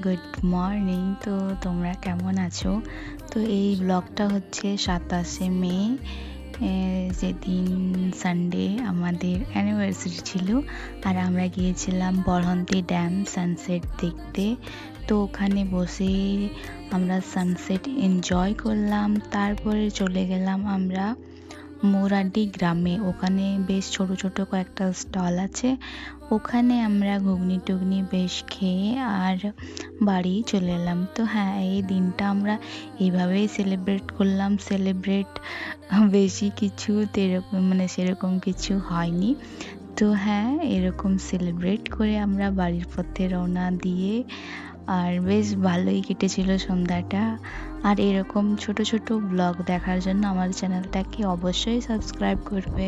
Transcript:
Good morning. তো তোমরা কেমন আছো? তো এই ব্লগটা হচ্ছে 27শে মে, যেদিন সানডে আমাদের অ্যানিভার্সারি ছিল। আর আমরা গিয়েছিলাম বরহন্তি ড্যাম সানসেট দেখতে। তো ওখানে বসে আমরা সানসেট এনজয় করলাম। তারপরে চলে গেলাম আমরা মোরাডি গ্রামে। ওখানে বেশ ছোট ছোট কয়েকটা স্টল আছে, ওখানে আমরা ঘুগনি টুগনি বেশ খেয়ে আর বাড়ি চলে এলাম। তো হ্যাঁ, এই দিনটা আমরা এইভাবেই সেলিব্রেট করলাম। বেশি কিছু সেরকম কিছু হয়নি। তো হ্যাঁ, এরকম সেলিব্রেট করে আমরা বাড়ির পথে রওনা দিয়ে আর বেশ ভালোই কেটেছিল সন্ধ্যাটা। আর এরকম ছোট ছোট ব্লগ দেখার জন্য আমার চ্যানেলটাকে অবশ্যই সাবস্ক্রাইব করবে।